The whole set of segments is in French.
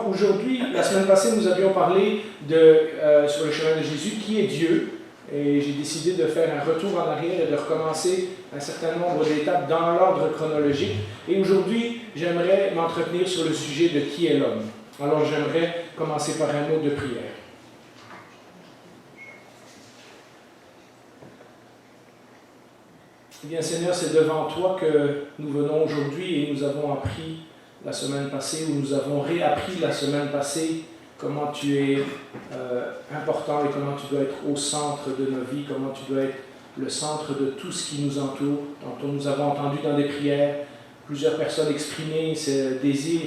donc aujourd'hui, la semaine passée, nous avions parlé sur le chemin de Jésus, qui est Dieu. Et j'ai décidé de faire un retour en arrière et de recommencer un certain nombre d'étapes dans l'ordre chronologique. Et aujourd'hui, j'aimerais m'entretenir sur le sujet de qui est l'homme. Alors j'aimerais commencer par un mot de prière. Eh bien Seigneur, c'est devant toi que nous venons aujourd'hui et nous avons appris la semaine passée, ou nous avons réappris la semaine passée, comment tu es important et comment tu dois être au centre de nos vies, comment tu dois être le centre de tout ce qui nous entoure. Dont nous avons entendu dans des prières plusieurs personnes exprimer ce désir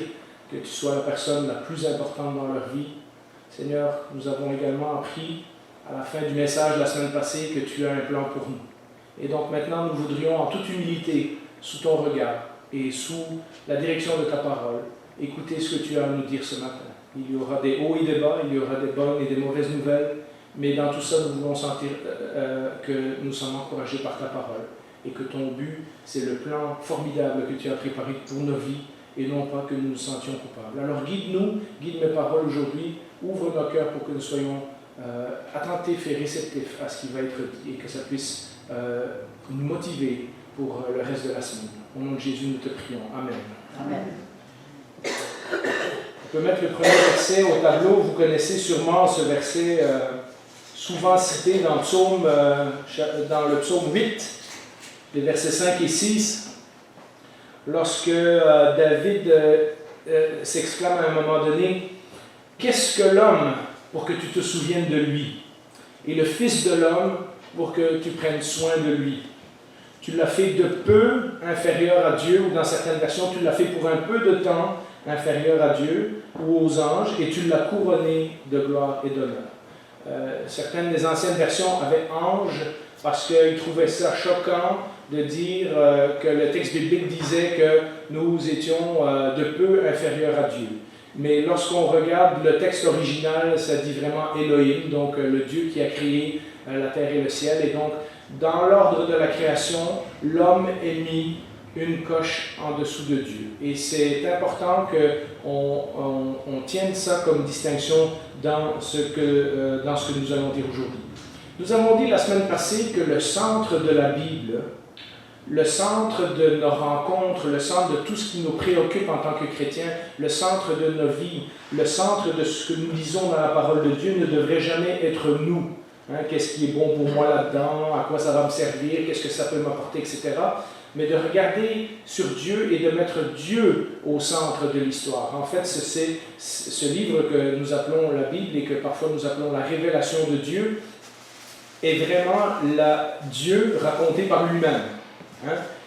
que tu sois la personne la plus importante dans leur vie. Seigneur, nous avons également appris à la fin du message la semaine passée que tu as un plan pour nous. Et donc maintenant, nous voudrions en toute humilité, sous ton regard et sous la direction de ta parole, écouter ce que tu as à nous dire ce matin. Il y aura des hauts et des bas, il y aura des bonnes et des mauvaises nouvelles, mais dans tout ça, nous voulons sentir que nous sommes encouragés par ta parole et que ton but, c'est le plan formidable que tu as préparé pour nos vies et non pas que nous nous sentions coupables. Alors guide-nous, guide mes paroles aujourd'hui, ouvre nos cœurs pour que nous soyons attentifs et réceptifs à ce qui va être dit et que ça puisse nous motiver pour le reste de la semaine. Au nom de Jésus, nous te prions. Amen. Amen. On peut mettre le premier verset au tableau. Vous connaissez sûrement ce verset souvent cité dans le psaume 8, les versets 5 et 6, lorsque David s'exclame à un moment donné « Qu'est-ce que l'homme pour que tu te souviennes de lui, et le Fils de l'homme pour que tu prennes soin de lui. Tu l'as fait de peu inférieur à Dieu, ou dans certaines versions, tu l'as fait pour un peu de temps inférieur à Dieu ou aux anges, et tu l'as couronné de gloire et d'honneur. Certaines des anciennes versions avaient ange parce qu'ils trouvaient ça choquant de dire que le texte biblique disait que nous étions de peu inférieurs à Dieu. Mais lorsqu'on regarde le texte original, ça dit vraiment Elohim, donc le Dieu qui a créé la terre et le ciel. Et donc, dans l'ordre de la création, l'homme est mis une coche en dessous de Dieu. Et c'est important qu'on tienne ça comme distinction dans ce que nous allons dire aujourd'hui. Nous avons dit la semaine passée que le centre de la Bible, le centre de nos rencontres, le centre de tout ce qui nous préoccupe en tant que chrétiens, le centre de nos vies, le centre de ce que nous lisons dans la parole de Dieu ne devrait jamais être nous. Qu'est-ce qui est bon pour moi là-dedans, à quoi ça va me servir, qu'est-ce que ça peut m'apporter, etc. Mais de regarder sur Dieu et de mettre Dieu au centre de l'histoire. En fait, c'est ce livre que nous appelons la Bible et que parfois nous appelons la révélation de Dieu, est vraiment Dieu raconté par lui-même.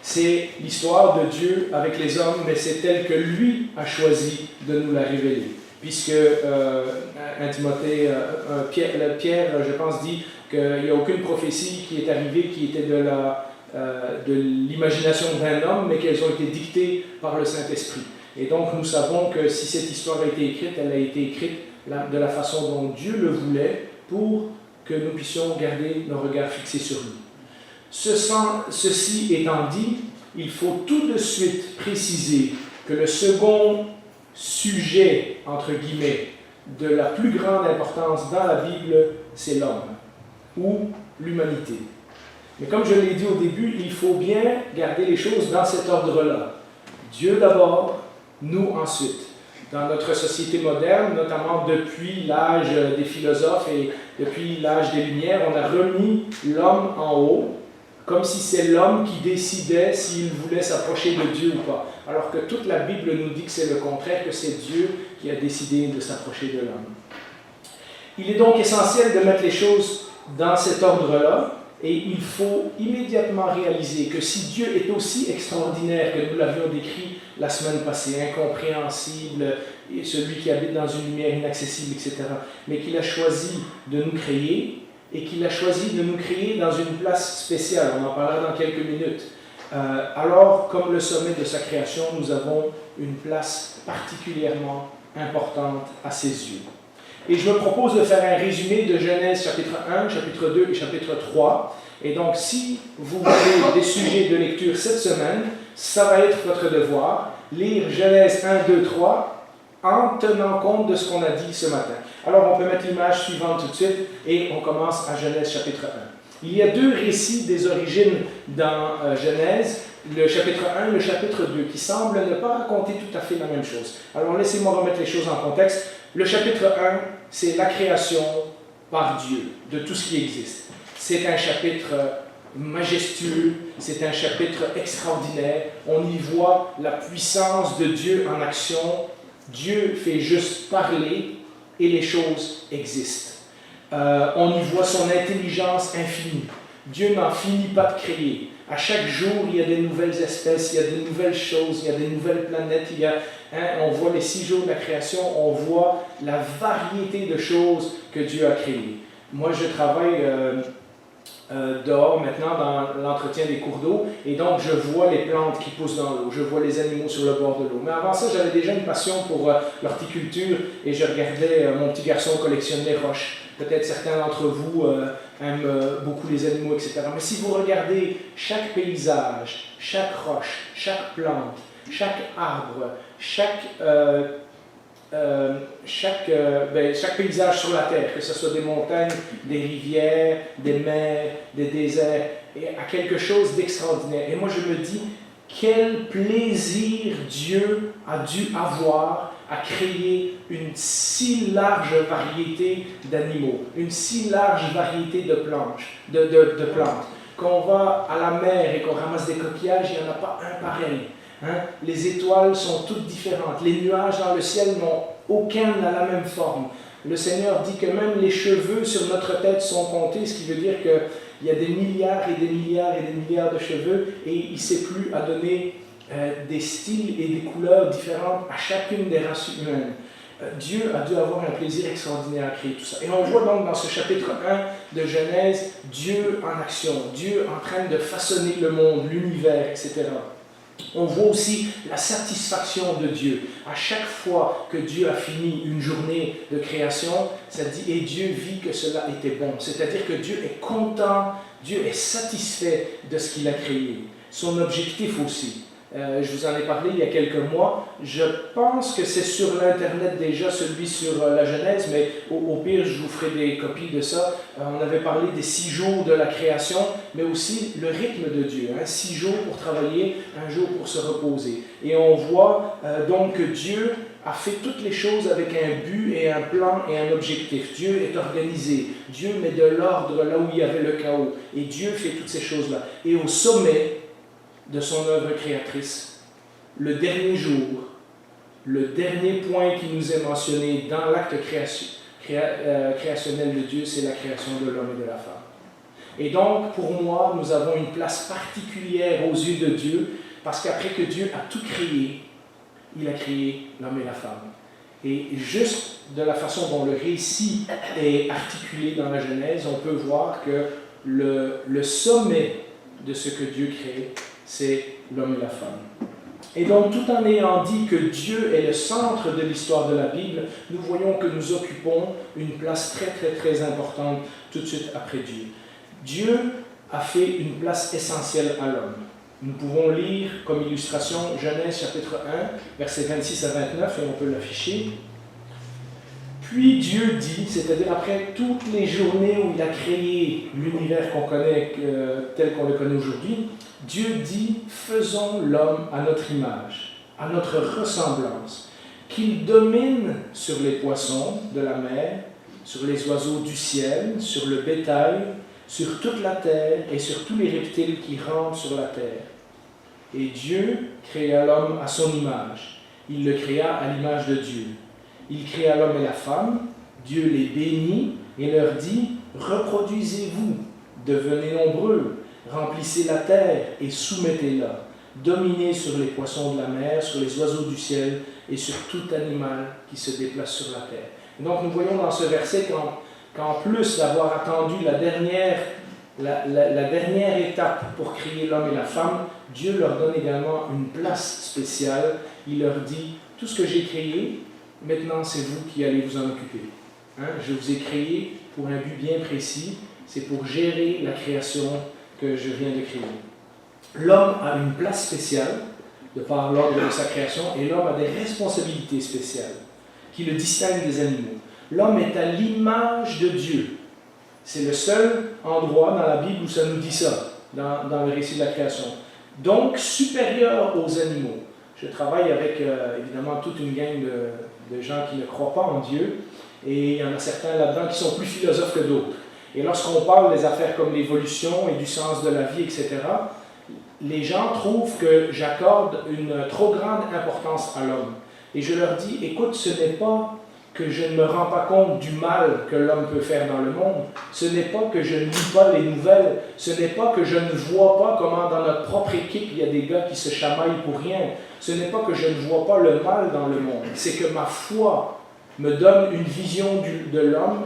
C'est l'histoire de Dieu avec les hommes, mais c'est tel que lui a choisi de nous la révéler. Puisque Pierre, je pense, dit qu'il n'y a aucune prophétie qui est arrivée qui était de l'imagination d'un homme, mais qu'elles ont été dictées par le Saint-Esprit. Et donc nous savons que si cette histoire a été écrite, elle a été écrite de la façon dont Dieu le voulait pour que nous puissions garder nos regards fixés sur lui. Ceci étant dit, il faut tout de suite préciser que le second sujet, entre guillemets, de la plus grande importance dans la Bible, c'est l'homme, ou l'humanité. Mais comme je l'ai dit au début, il faut bien garder les choses dans cet ordre-là. Dieu d'abord, nous ensuite. Dans notre société moderne, notamment depuis l'âge des philosophes et depuis l'âge des Lumières, on a remis l'homme en haut, comme si c'est l'homme qui décidait s'il voulait s'approcher de Dieu ou pas. Alors que toute la Bible nous dit que c'est le contraire, que c'est Dieu qui a décidé de s'approcher de l'homme. Il est donc essentiel de mettre les choses dans cet ordre-là, et il faut immédiatement réaliser que si Dieu est aussi extraordinaire que nous l'avions décrit la semaine passée, incompréhensible, et celui qui habite dans une lumière inaccessible, etc., mais qu'il a choisi de nous créer, et qu'il a choisi de nous créer dans une place spéciale. On en parlera dans quelques minutes. Alors, comme le sommet de sa création, nous avons une place particulièrement importante à ses yeux. Et je me propose de faire un résumé de Genèse chapitre 1, chapitre 2 et chapitre 3. Et donc, si vous avez des sujets de lecture cette semaine, ça va être votre devoir. Lire Genèse 1, 2, 3, en tenant compte de ce qu'on a dit ce matin. Alors on peut mettre l'image suivante tout de suite et on commence à Genèse chapitre 1. Il y a deux récits des origines dans Genèse, le chapitre 1 et le chapitre 2, qui semblent ne pas raconter tout à fait la même chose. Alors laissez-moi remettre les choses en contexte. Le chapitre 1, c'est la création par Dieu de tout ce qui existe. C'est un chapitre majestueux, c'est un chapitre extraordinaire. On y voit la puissance de Dieu en action. Dieu fait juste parler et les choses existent. On y voit son intelligence infinie. Dieu n'en finit pas de créer. À chaque jour, il y a des nouvelles espèces, il y a des nouvelles choses, il y a des nouvelles planètes. On voit les 6 jours de la création, on voit la variété de choses que Dieu a créées. Moi, je travaille dehors maintenant dans l'entretien des cours d'eau et donc je vois les plantes qui poussent dans l'eau, je vois les animaux sur le bord de l'eau. Mais avant ça, j'avais déjà une passion pour l'horticulture et je regardais mon petit garçon collectionner les roches. Peut-être certains d'entre vous aiment beaucoup les animaux, etc. Mais si vous regardez chaque paysage, chaque roche, chaque plante, chaque arbre, chaque paysage sur la terre, que ce soit des montagnes, des rivières, des mers, des déserts, et à quelque chose d'extraordinaire. Et moi je me dis, quel plaisir Dieu a dû avoir à créer une si large variété d'animaux, une si large variété de plantes. Quand on va à la mer et qu'on ramasse des coquillages, il n'y en a pas un pareil. Les étoiles sont toutes différentes. Les nuages dans le ciel n'ont aucun à la même forme. Le Seigneur dit que même les cheveux sur notre tête sont comptés, ce qui veut dire qu'il y a des milliards et des milliards et des milliards de cheveux et il ne sait plus à donner des styles et des couleurs différentes à chacune des races humaines. Dieu a dû avoir un plaisir extraordinaire à créer tout ça. Et on voit donc dans ce chapitre 1 de Genèse, Dieu en action, Dieu en train de façonner le monde, l'univers, etc. On voit aussi la satisfaction de Dieu. À chaque fois que Dieu a fini une journée de création, ça dit « et Dieu vit que cela était bon ». C'est-à-dire que Dieu est content, Dieu est satisfait de ce qu'il a créé. Son objectif aussi. Je vous en ai parlé il y a quelques mois. Je pense que c'est sur l'Internet déjà, celui sur la Genèse, mais au pire, je vous ferai des copies de ça. On avait parlé des 6 jours de la création, mais aussi le rythme de Dieu. 6 jours pour travailler, 1 jour pour se reposer. Et on voit donc que Dieu a fait toutes les choses avec un but et un plan et un objectif. Dieu est organisé. Dieu met de l'ordre là où il y avait le chaos. Et Dieu fait toutes ces choses-là. Et au sommet de son œuvre créatrice, le dernier jour, le dernier point qui nous est mentionné dans l'acte créationnel de Dieu, c'est la création de l'homme et de la femme. Et donc, pour moi, nous avons une place particulière aux yeux de Dieu, parce qu'après que Dieu a tout créé, il a créé l'homme et la femme. Et juste de la façon dont le récit est articulé dans la Genèse, on peut voir que le sommet de ce que Dieu crée, c'est l'homme et la femme. Et donc, tout en ayant dit que Dieu est le centre de l'histoire de la Bible, nous voyons que nous occupons une place très, très, très importante tout de suite après Dieu. Dieu a fait une place essentielle à l'homme. Nous pouvons lire comme illustration Genèse chapitre 1, versets 26 à 29, et on peut l'afficher. Puis Dieu dit, c'est-à-dire après toutes les journées où il a créé l'univers qu'on connaît tel qu'on le connaît aujourd'hui, Dieu dit, faisons l'homme à notre image, à notre ressemblance, qu'il domine sur les poissons de la mer, sur les oiseaux du ciel, sur le bétail, sur toute la terre et sur tous les reptiles qui rampent sur la terre. Et Dieu créa l'homme à son image. Il le créa à l'image de Dieu. Il créa l'homme et la femme. Dieu les bénit et leur dit, reproduisez-vous, devenez nombreux, remplissez la terre et soumettez-la. Dominez sur les poissons de la mer, sur les oiseaux du ciel et sur tout animal qui se déplace sur la terre. Et donc nous voyons dans ce verset qu'en plus d'avoir attendu la dernière étape pour créer l'homme et la femme, Dieu leur donne également une place spéciale. Il leur dit, tout ce que j'ai créé, maintenant c'est vous qui allez vous en occuper. Je vous ai créé pour un but bien précis, c'est pour gérer la création que je viens de créer. L'homme a une place spéciale de par l'ordre de sa création et l'homme a des responsabilités spéciales. qui le distingue des animaux. L'homme est à l'image de Dieu. C'est le seul endroit dans la Bible où ça nous dit ça, dans le récit de la création. Donc, supérieur aux animaux. Je travaille avec, évidemment, toute une gang de gens qui ne croient pas en Dieu, et il y en a certains là-dedans qui sont plus philosophes que d'autres. Et lorsqu'on parle des affaires comme l'évolution et du sens de la vie, etc., les gens trouvent que j'accorde une trop grande importance à l'homme. Et je leur dis, écoute, ce n'est pas que je ne me rends pas compte du mal que l'homme peut faire dans le monde, ce n'est pas que je ne lis pas les nouvelles, ce n'est pas que je ne vois pas comment dans notre propre équipe il y a des gars qui se chamaillent pour rien, ce n'est pas que je ne vois pas le mal dans le monde, c'est que ma foi me donne une vision de l'homme,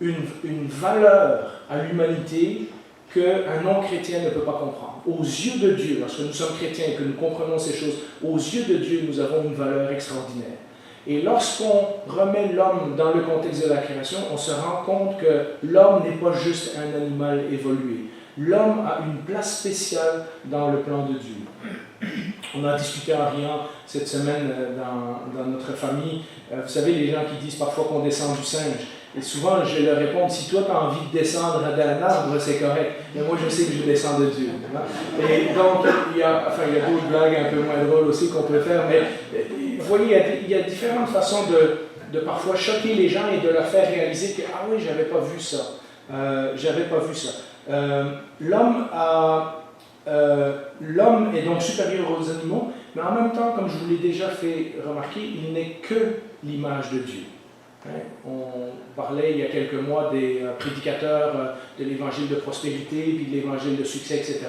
une valeur à l'humanité qu'un non-chrétien ne peut pas comprendre. Aux yeux de Dieu, lorsque nous sommes chrétiens et que nous comprenons ces choses, aux yeux de Dieu, nous avons une valeur extraordinaire. Et lorsqu'on remet l'homme dans le contexte de la création, on se rend compte que l'homme n'est pas juste un animal évolué. L'homme a une place spéciale dans le plan de Dieu. On a discuté en riant cette semaine dans notre famille. Vous savez, les gens qui disent parfois qu'on descend du singe. Et souvent, je leur réponds, si toi tu as envie de descendre d'un arbre, c'est correct. Mais moi, je sais que je descends de Dieu. Et donc, il y a d'autres blagues un peu moins drôles aussi qu'on peut faire. Mais vous voyez, il y a différentes façons de parfois choquer les gens et de leur faire réaliser que, ah oui, j'avais pas vu ça. L'homme est donc supérieur aux animaux, mais en même temps, comme je vous l'ai déjà fait remarquer, il n'est que l'image de Dieu. On parlait il y a quelques mois des prédicateurs de l'évangile de prospérité, puis de l'évangile de succès, etc.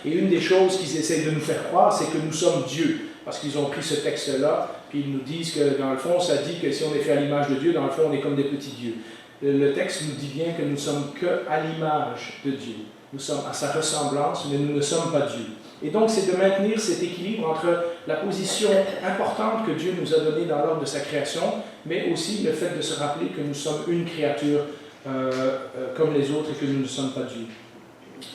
Et une des choses qu'ils essaient de nous faire croire, c'est que nous sommes Dieu. Parce qu'ils ont pris ce texte-là, puis ils nous disent que dans le fond, ça dit que si on est fait à l'image de Dieu, dans le fond, on est comme des petits dieux. Le texte nous dit bien que nous ne sommes qu'à l'image de Dieu. Nous sommes à sa ressemblance, mais nous ne sommes pas Dieu. Et donc, c'est de maintenir cet équilibre entre la position importante que Dieu nous a donnée dans l'ordre de sa création, mais aussi le fait de se rappeler que nous sommes une créature comme les autres et que nous ne sommes pas Dieu.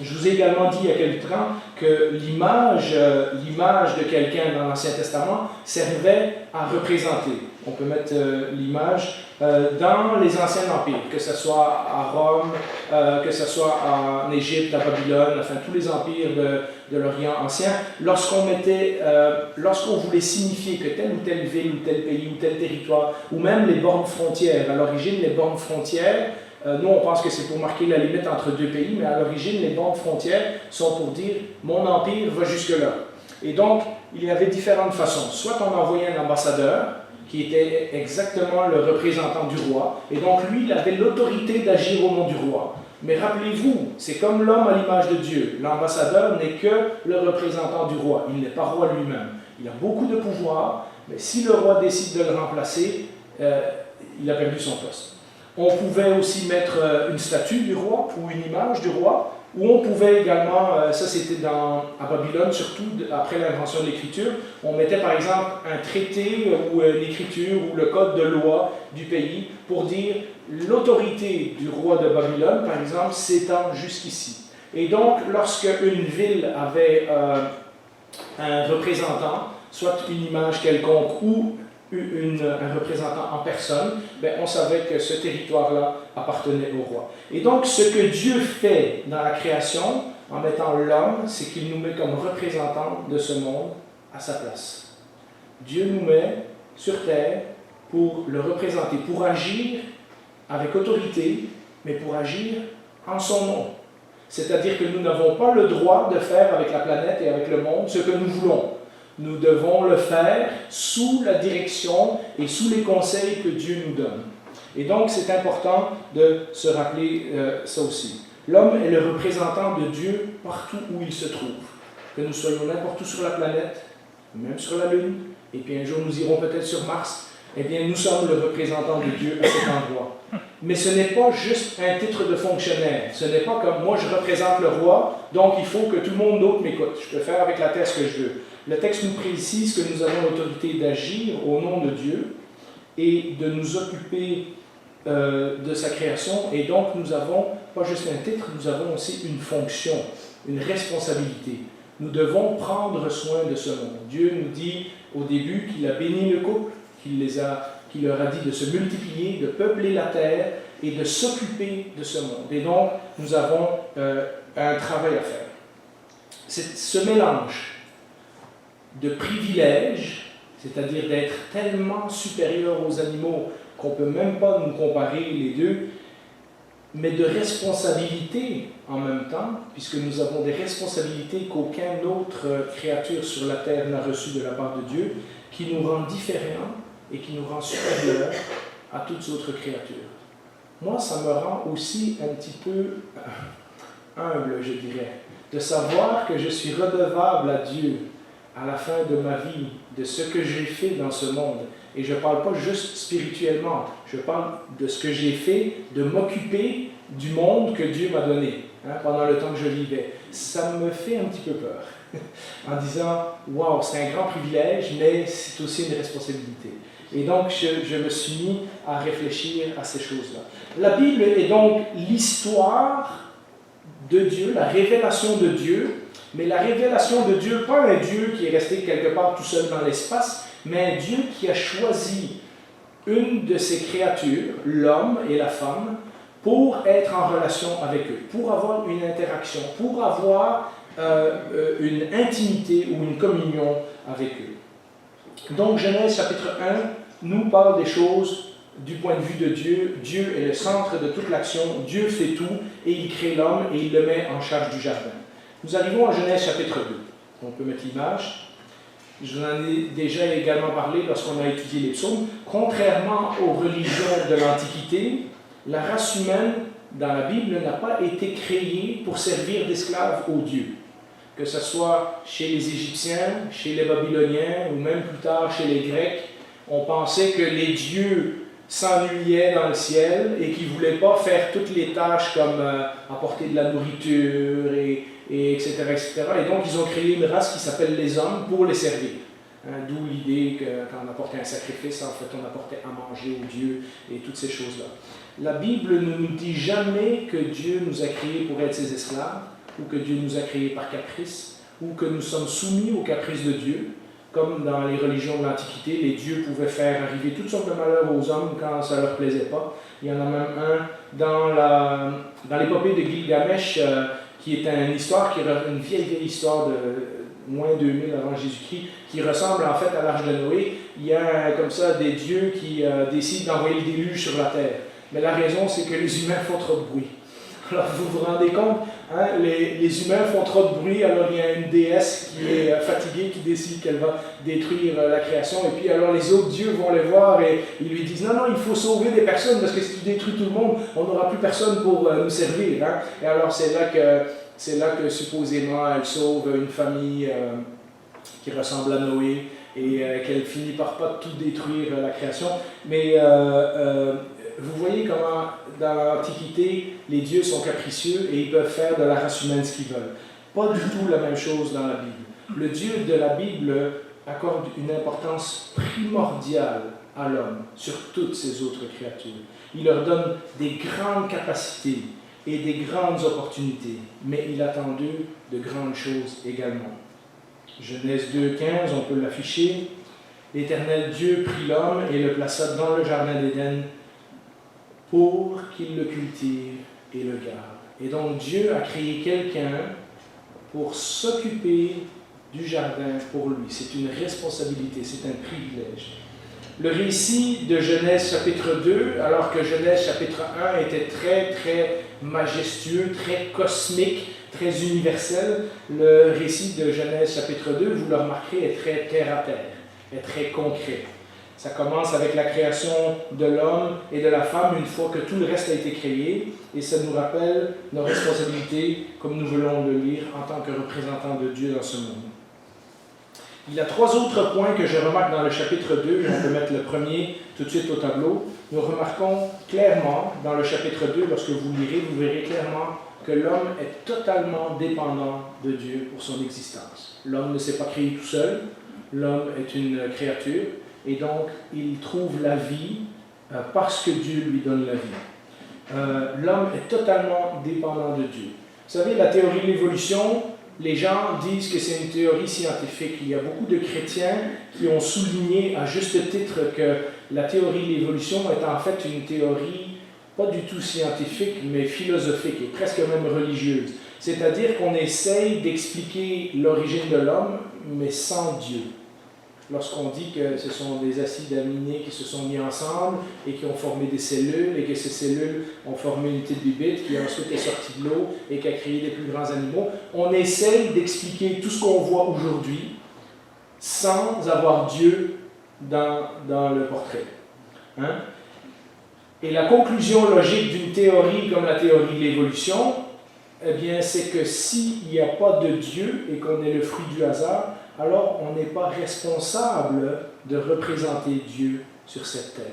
Je vous ai également dit il y a quelque temps que l'image de quelqu'un dans l'Ancien Testament servait à représenter. On peut mettre l'image dans les anciens empires, que ce soit à Rome, que ce soit en Égypte, à Babylone, enfin tous les empires de l'Orient ancien. Lorsqu'on voulait signifier que telle ou telle ville ou tel pays ou tel territoire, ou même les bornes frontières, à l'origine les bornes frontières, nous, on pense que c'est pour marquer la limite entre deux pays, mais à l'origine, les bornes frontières sont pour dire « mon empire va jusque-là ». Et donc, il y avait différentes façons. Soit on envoyait un ambassadeur, qui était exactement le représentant du roi, et donc lui, il avait l'autorité d'agir au nom du roi. Mais rappelez-vous, c'est comme l'homme à l'image de Dieu. L'ambassadeur n'est que le représentant du roi, il n'est pas roi lui-même. Il a beaucoup de pouvoir, mais si le roi décide de le remplacer, il a perdu son poste. On pouvait aussi mettre une statue du roi ou une image du roi, ou on pouvait également, ça c'était à Babylone, surtout après l'invention de l'écriture, on mettait par exemple un traité ou une écriture ou le code de loi du pays pour dire l'autorité du roi de Babylone, par exemple, s'étend jusqu'ici. Et donc, lorsque une ville avait un représentant, soit une image quelconque ou un représentant en personne, on savait que ce territoire-là appartenait au roi. Et donc, ce que Dieu fait dans la création, en mettant l'homme, c'est qu'il nous met comme représentant de ce monde à sa place. Dieu nous met sur terre pour le représenter, pour agir avec autorité, mais pour agir en son nom. C'est-à-dire que nous n'avons pas le droit de faire avec la planète et avec le monde ce que nous voulons. Nous devons le faire sous la direction et sous les conseils que Dieu nous donne. Et donc, c'est important de se rappeler ça aussi. L'homme est le représentant de Dieu partout où il se trouve. Que nous soyons n'importe où sur la planète, même sur la Lune, et puis un jour nous irons peut-être sur Mars, eh bien, nous sommes le représentant de Dieu à cet endroit. Mais ce n'est pas juste un titre de fonctionnaire. Ce n'est pas comme moi, je représente le roi, donc il faut que tout le monde d'autre m'écoute. Je peux faire avec la terre ce que je veux. Le texte nous précise que nous avons l'autorité d'agir au nom de Dieu et de nous occuper de sa création. Et donc, nous avons pas juste un titre, nous avons aussi une fonction, une responsabilité. Nous devons prendre soin de ce monde. Dieu nous dit au début qu'il a béni le couple, qu'il les a qui leur a dit de se multiplier, de peupler la terre et de s'occuper de ce monde. Et donc, nous avons un travail à faire. Ce mélange de privilèges, c'est-à-dire d'être tellement supérieur aux animaux qu'on ne peut même pas nous comparer les deux, mais de responsabilité en même temps, puisque nous avons des responsabilités qu'aucune autre créature sur la terre n'a reçues de la part de Dieu, qui nous rend différents et qui nous rend supérieurs à toutes autres créatures. Moi, ça me rend aussi un petit peu humble, je dirais, de savoir que je suis redevable à Dieu à la fin de ma vie, de ce que j'ai fait dans ce monde. Et je ne parle pas juste spirituellement, je parle de ce que j'ai fait, de m'occuper du monde que Dieu m'a donné pendant le temps que je vivais. Ça me fait un petit peu peur, en disant, waouh, c'est un grand privilège, mais c'est aussi une responsabilité. Et donc, je me suis mis à réfléchir à ces choses-là. La Bible est donc l'histoire de Dieu, la révélation de Dieu, mais la révélation de Dieu, pas un Dieu qui est resté quelque part tout seul dans l'espace, mais un Dieu qui a choisi une de ses créatures, l'homme et la femme, pour être en relation avec eux, pour avoir une interaction, pour avoir une intimité ou une communion avec eux. Donc Genèse chapitre 1 nous parle des choses du point de vue de Dieu. Dieu est le centre de toute l'action, Dieu fait tout et il crée l'homme et il le met en charge du jardin. Nous arrivons à Genèse chapitre 2. On peut mettre l'image. Je vous en ai déjà également parlé lorsqu'on a étudié les psaumes. Contrairement aux religions de l'Antiquité, la race humaine dans la Bible n'a pas été créée pour servir d'esclaves aux dieux. Que ce soit chez les Égyptiens, chez les Babyloniens ou même plus tard chez les Grecs, on pensait que les dieux s'ennuyaient dans le ciel et qu'ils ne voulaient pas faire toutes les tâches comme apporter de la nourriture et etc., etc. Et donc ils ont créé une race qui s'appelle les hommes pour les servir. D'où l'idée que quand on apportait un sacrifice, en fait on apportait à manger aux dieux et toutes ces choses-là. La Bible ne nous dit jamais que Dieu nous a créés pour être ses esclaves, ou que Dieu nous a créés par caprice, ou que nous sommes soumis aux caprices de Dieu. Comme dans les religions de l'Antiquité, les dieux pouvaient faire arriver toutes sortes de malheurs aux hommes quand ça ne leur plaisait pas. Il y en a même un dans l'épopée de Gilgamesh, qui est une histoire, une vieille histoire de moins 2000 avant Jésus-Christ, qui ressemble en fait à l'Arche de Noé. Il y a comme ça des dieux qui décident d'envoyer le déluge sur la terre. Mais la raison, c'est que les humains font trop de bruit. Alors vous vous rendez compte, les humains font trop de bruit, alors il y a une déesse qui est fatiguée, qui décide qu'elle va détruire la création, et puis alors les autres dieux vont les voir et ils lui disent « Non, non, il faut sauver des personnes, parce que si tu détruis tout le monde, on n'aura plus personne pour nous servir. » Et alors c'est là que supposément elle sauve une famille qui ressemble à Noé, et qu'elle finit par pas tout détruire la création. Mais vous voyez comment dans l'Antiquité, les dieux sont capricieux et ils peuvent faire de la race humaine ce qu'ils veulent. Pas du tout la même chose dans la Bible. Le Dieu de la Bible accorde une importance primordiale à l'homme sur toutes ces autres créatures. Il leur donne des grandes capacités et des grandes opportunités, mais il attend d'eux de grandes choses également. Genèse 2,15, on peut l'afficher. L'Éternel Dieu prit l'homme et le plaça dans le jardin d'Éden pour qu'il le cultive et le garde. Et donc Dieu a créé quelqu'un pour s'occuper du jardin pour lui. C'est une responsabilité, c'est un privilège. Le récit de Genèse chapitre 2, alors que Genèse chapitre 1 était très, très majestueux, très cosmique, très universel, le récit de Genèse chapitre 2, vous le remarquerez, est très terre à terre, est très concret. Ça commence avec la création de l'homme et de la femme une fois que tout le reste a été créé, et ça nous rappelle nos responsabilités, comme nous voulons le lire, en tant que représentants de Dieu dans ce monde. Il y a 3 autres points que je remarque dans le chapitre 2, et on peut mettre le premier tout de suite au tableau. Nous remarquons clairement dans le chapitre 2, lorsque vous lirez, vous verrez clairement que l'homme est totalement dépendant de Dieu pour son existence. L'homme ne s'est pas créé tout seul, l'homme est une créature, et donc il trouve la vie parce que Dieu lui donne la vie. L'homme est totalement dépendant de Dieu. Vous savez, la théorie de l'évolution, les gens disent que c'est une théorie scientifique. Il y a beaucoup de chrétiens qui ont souligné à juste titre que la théorie de l'évolution est en fait une théorie pas du tout scientifique, mais philosophique et presque même religieuse. C'est-à-dire qu'on essaye d'expliquer l'origine de l'homme, mais sans Dieu. Lorsqu'on dit que ce sont des acides aminés qui se sont mis ensemble et qui ont formé des cellules, et que ces cellules ont formé une petite bibite qui ensuite est sortie de l'eau et qui a créé des plus grands animaux, on essaye d'expliquer tout ce qu'on voit aujourd'hui sans avoir Dieu dans le portrait. Hein? Et la conclusion logique d'une théorie comme la théorie de l'évolution, eh bien, c'est que s'il n'y a pas de Dieu et qu'on est le fruit du hasard, alors on n'est pas responsable de représenter Dieu sur cette terre.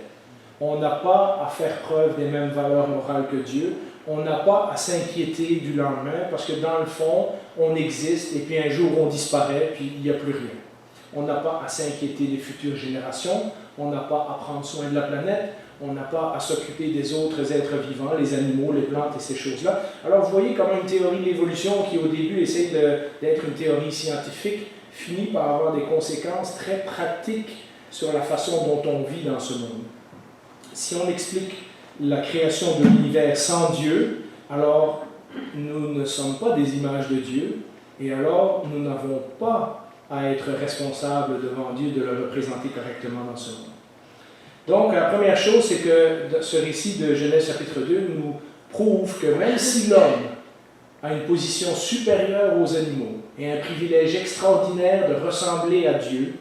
On n'a pas à faire preuve des mêmes valeurs morales que Dieu. On n'a pas à s'inquiéter du lendemain parce que dans le fond, on existe et puis un jour on disparaît puis il n'y a plus rien. On n'a pas à s'inquiéter des futures générations. On n'a pas à prendre soin de la planète. On n'a pas à s'occuper des autres êtres vivants, les animaux, les plantes et ces choses-là. Alors vous voyez comment une théorie de l'évolution qui au début essaye d'être une théorie scientifique finit par avoir des conséquences très pratiques sur la façon dont on vit dans ce monde. Si on explique la création de l'univers sans Dieu, alors nous ne sommes pas des images de Dieu, et alors nous n'avons pas à être responsables devant Dieu de le représenter correctement dans ce monde. Donc la première chose, c'est que ce récit de Genèse chapitre 2 nous prouve que même si l'homme a une position supérieure aux animaux et un privilège extraordinaire de ressembler à Dieu,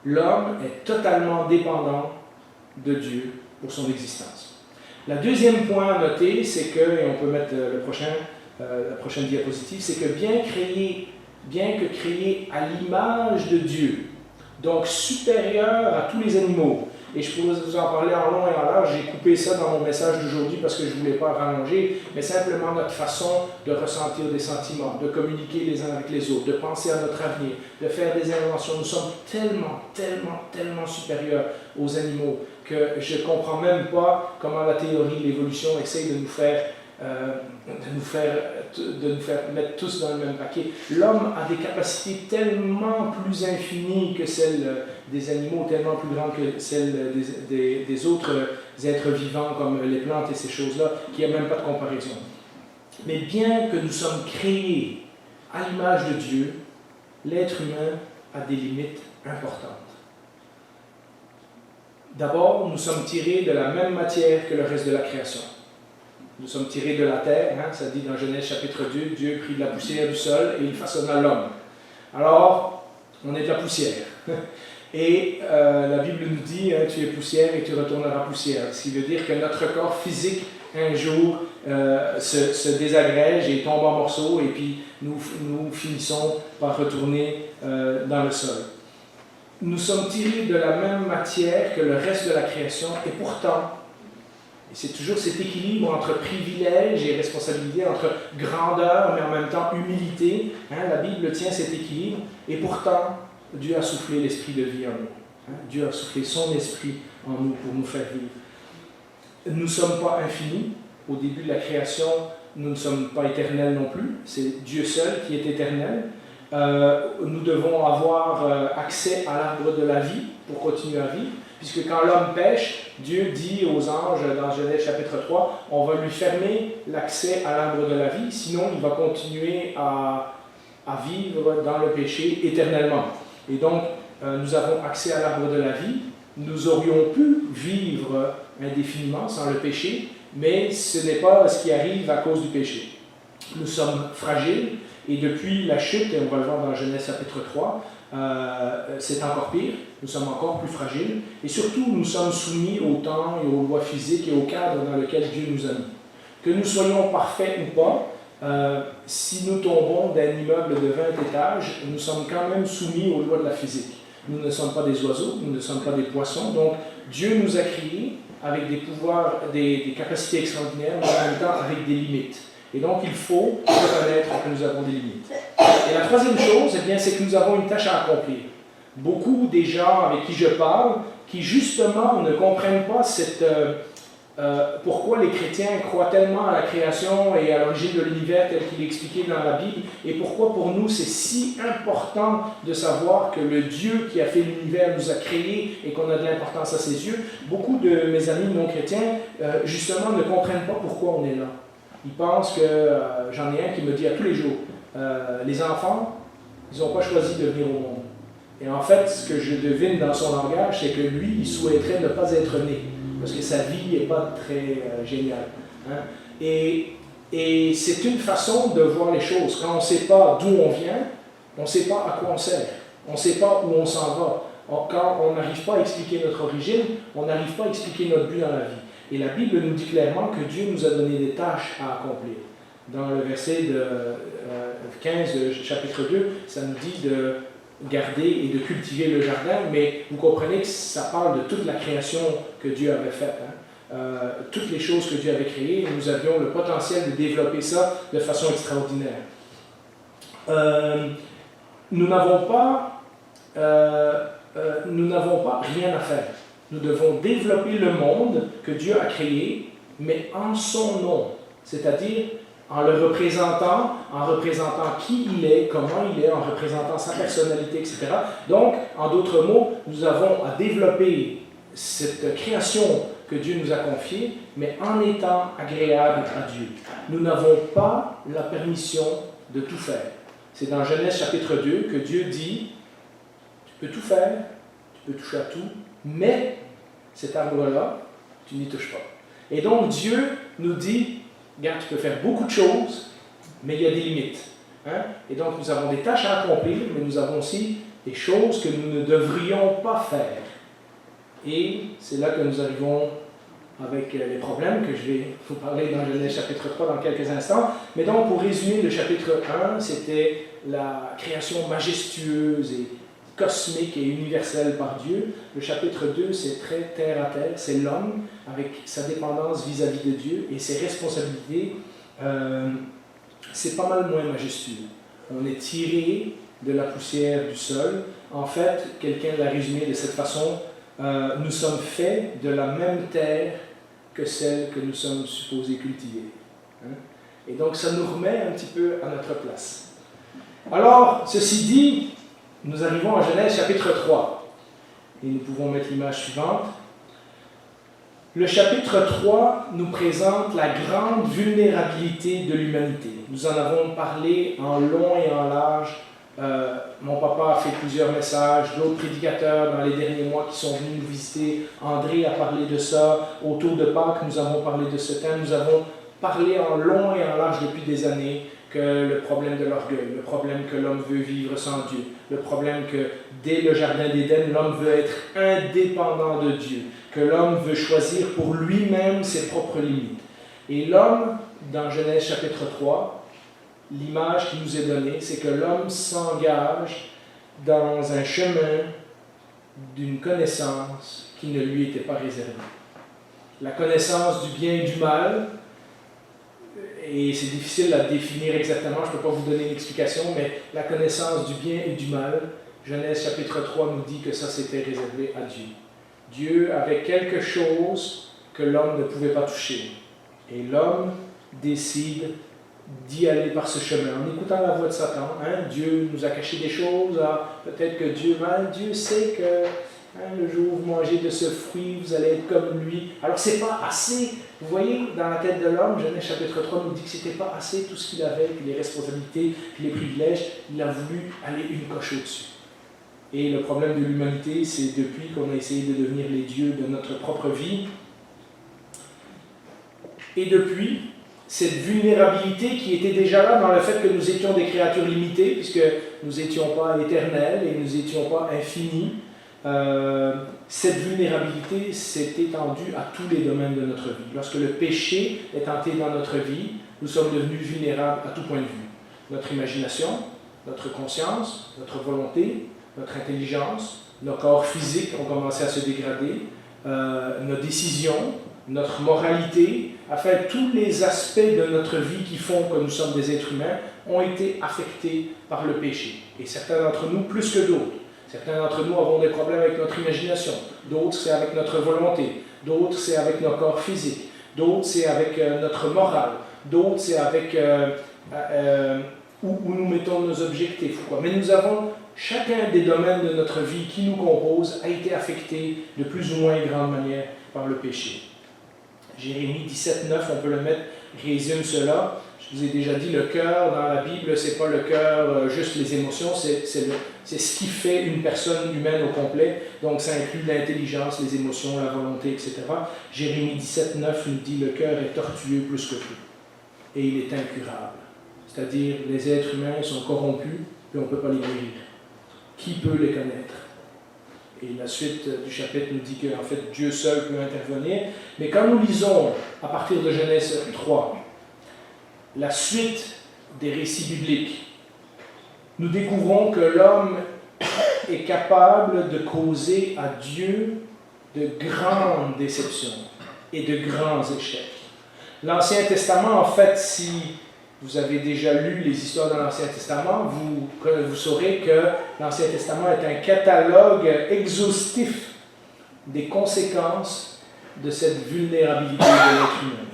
l'homme est totalement dépendant de Dieu pour son existence. Le deuxième point à noter, c'est que, et on peut mettre la prochaine diapositive, c'est que bien que créé à l'image de Dieu, donc supérieur à tous les animaux, et je pourrais vous en parler en long et en large, j'ai coupé ça dans mon message d'aujourd'hui parce que je ne voulais pas rallonger, mais simplement notre façon de ressentir des sentiments, de communiquer les uns avec les autres, de penser à notre avenir, de faire des inventions. Nous sommes tellement supérieurs aux animaux que je ne comprends même pas comment la théorie de l'évolution essaye de nous faire mettre tous dans le même paquet. L'homme a des capacités tellement plus infinies que celles des animaux, tellement plus grandes que celles des autres êtres vivants comme les plantes et ces choses-là, qu'il n'y a même pas de comparaison. Mais bien que nous sommes créés à l'image de Dieu, l'être humain a des limites importantes. D'abord, nous sommes tirés de la même matière que le reste de la création. Nous sommes tirés de la terre, hein, ça dit dans Genèse chapitre 2, Dieu prit de la poussière du sol et il façonna l'homme. Alors, on est de la poussière. Et la Bible nous dit, hein, tu es poussière et tu retourneras poussière. Ce qui veut dire que notre corps physique, un jour, se désagrège et tombe en morceaux et puis nous finissons par retourner dans le sol. Nous sommes tirés de la même matière que le reste de la création et pourtant, et c'est toujours cet équilibre entre privilège et responsabilité, entre grandeur mais en même temps humilité. Hein, la Bible tient cet équilibre et pourtant, Dieu a soufflé l'esprit de vie en nous. Hein, Dieu a soufflé son esprit en nous pour nous faire vivre. Nous ne sommes pas infinis. Au début de la création, nous ne sommes pas éternels non plus. C'est Dieu seul qui est éternel. Nous devons avoir accès à l'arbre de la vie pour continuer à vivre. Puisque quand l'homme pêche, Dieu dit aux anges dans Genèse chapitre 3, on va lui fermer l'accès à l'arbre de la vie, sinon il va continuer à vivre dans le péché éternellement. Et donc, nous avons accès à l'arbre de la vie, nous aurions pu vivre indéfiniment sans le péché, mais ce n'est pas ce qui arrive à cause du péché. Nous sommes fragiles, et depuis la chute, et on va le voir dans Genèse chapitre 3, c'est encore pire, nous sommes encore plus fragiles, et surtout nous sommes soumis au temps et aux lois physiques et au cadre dans lequel Dieu nous a mis. Que nous soyons parfaits ou pas, si nous tombons d'un immeuble de 20 étages, nous sommes quand même soumis aux lois de la physique. Nous ne sommes pas des oiseaux, nous ne sommes pas des poissons, donc Dieu nous a créés avec des pouvoirs, des capacités extraordinaires, mais en même temps avec des limites. Et donc, il faut reconnaître que nous avons des limites. Et la troisième chose, eh bien, c'est que nous avons une tâche à accomplir. Beaucoup des gens avec qui je parle, qui justement ne comprennent pas cette pourquoi les chrétiens croient tellement à la création et à l'origine de l'univers tel qu'il est expliqué dans la Bible, et pourquoi pour nous c'est si important de savoir que le Dieu qui a fait l'univers nous a créés et qu'on a de l'importance à ses yeux. Beaucoup de mes amis non chrétiens, justement, ne comprennent pas pourquoi on est là. Ils pensent que, j'en ai un qui me dit à tous les jours, les enfants, ils n'ont pas choisi de venir au monde. Et en fait, ce que je devine dans son langage, c'est que lui, il souhaiterait ne pas être né, parce que sa vie n'est pas très géniale. Hein? Et c'est une façon de voir les choses. Quand on ne sait pas d'où on vient, on ne sait pas à quoi on sert. On ne sait pas où on s'en va. Quand on n'arrive pas à expliquer notre origine, on n'arrive pas à expliquer notre but dans la vie. Et la Bible nous dit clairement que Dieu nous a donné des tâches à accomplir. Dans le verset 15 de chapitre 2, ça nous dit de garder et de cultiver le jardin, mais vous comprenez que ça parle de toute la création que Dieu avait faite. Hein? Toutes les choses que Dieu avait créées, nous avions le potentiel de développer ça de façon extraordinaire. Nous n'avons pas rien à faire. Nous devons développer le monde que Dieu a créé, mais en son nom, c'est-à-dire en le représentant, en représentant qui il est, comment il est, en représentant sa personnalité, etc. Donc, en d'autres mots, nous avons à développer cette création que Dieu nous a confiée, mais en étant agréable à Dieu. Nous n'avons pas la permission de tout faire. C'est dans Genèse chapitre 2 que Dieu dit, tu peux tout faire, tu peux toucher à tout, mais cet arbre-là, tu n'y touches pas. Et donc Dieu nous dit, regarde, tu peux faire beaucoup de choses, mais il y a des limites. Hein? Et donc nous avons des tâches à accomplir, mais nous avons aussi des choses que nous ne devrions pas faire. Et c'est là que nous arrivons avec les problèmes que je vais vous parler dans Genèse chapitre 3 dans quelques instants. Mais donc pour résumer, le chapitre 1, c'était la création majestueuse et cosmique et universelle par Dieu. Le chapitre 2, c'est très terre à terre, c'est l'homme avec sa dépendance vis-à-vis de Dieu et ses responsabilités, c'est pas mal moins majestueux. On est tiré de la poussière du sol. En fait, quelqu'un l'a résumé de cette façon, nous sommes faits de la même terre que celle que nous sommes supposés cultiver. Hein? Et donc ça nous remet un petit peu à notre place. Alors, ceci dit, nous arrivons à Genèse chapitre 3, et nous pouvons mettre l'image suivante. Le chapitre 3 nous présente la grande vulnérabilité de l'humanité. Nous en avons parlé en long et en large. Mon papa a fait plusieurs messages, d'autres prédicateurs dans les derniers mois qui sont venus nous visiter. André a parlé de ça. Autour de Pâques, nous avons parlé de ce thème. Nous avons parlé en long et en large depuis des années que le problème de l'orgueil, le problème que l'homme veut vivre sans Dieu, le problème que dès le jardin d'Éden, l'homme veut être indépendant de Dieu, que l'homme veut choisir pour lui-même ses propres limites. Et l'homme, dans Genèse chapitre 3, l'image qui nous est donnée, c'est que l'homme s'engage dans un chemin d'une connaissance qui ne lui était pas réservée. La connaissance du bien et du mal, et c'est difficile à définir exactement, je ne peux pas vous donner une explication, mais la connaissance du bien et du mal, Genèse chapitre 3 nous dit que ça c'était réservé à Dieu. Dieu avait quelque chose que l'homme ne pouvait pas toucher. Et l'homme décide d'y aller par ce chemin, en écoutant la voix de Satan. Hein? Dieu nous a caché des choses, peut-être que Dieu sait que le jour où vous mangez de ce fruit, vous allez être comme lui. Alors c'est pas assez. Vous voyez, dans la tête de l'homme, Genèse chapitre 3 nous dit que c'était pas assez tout ce qu'il avait, puis les responsabilités, puis les privilèges. Il a voulu aller une coche au-dessus. Et le problème de l'humanité, c'est depuis qu'on a essayé de devenir les dieux de notre propre vie. Et depuis, cette vulnérabilité qui était déjà là dans le fait que nous étions des créatures limitées, puisque nous n'étions pas éternels et nous n'étions pas infinis, cette vulnérabilité s'est étendue à tous les domaines de notre vie. Lorsque le péché est entré dans notre vie, nous sommes devenus vulnérables à tout point de vue. Notre imagination, notre conscience, notre volonté, notre intelligence, nos corps physiques ont commencé à se dégrader, nos décisions, notre moralité, enfin tous les aspects de notre vie qui font que nous sommes des êtres humains ont été affectés par le péché. Et certains d'entre nous plus que d'autres. Certains d'entre nous avons des problèmes avec notre imagination, d'autres c'est avec notre volonté, d'autres c'est avec nos corps physiques, d'autres c'est avec notre morale, d'autres c'est avec où nous mettons nos objectifs. Mais nous avons, chacun des domaines de notre vie qui nous composent a été affecté de plus ou moins grande manière par le péché. Jérémie 17,9, on peut le mettre, résume cela. Je vous ai déjà dit, le cœur dans la Bible, ce n'est pas le cœur, juste les émotions, c'est ce qui fait une personne humaine au complet. Donc ça inclut l'intelligence, les émotions, la volonté, etc. Jérémie 17,9 nous dit, le cœur est tortueux plus que tout, et il est incurable. C'est-à-dire, les êtres humains sont corrompus, et on ne peut pas les guérir. Qui peut les connaître? Et la suite du chapitre nous dit qu'en fait, Dieu seul peut intervenir. Mais quand nous lisons, à partir de Genèse 3, la suite des récits bibliques, nous découvrons que l'homme est capable de causer à Dieu de grandes déceptions et de grands échecs. L'Ancien Testament, en fait, si vous avez déjà lu les histoires de l'Ancien Testament, vous saurez que l'Ancien Testament est un catalogue exhaustif des conséquences de cette vulnérabilité de l'être humain.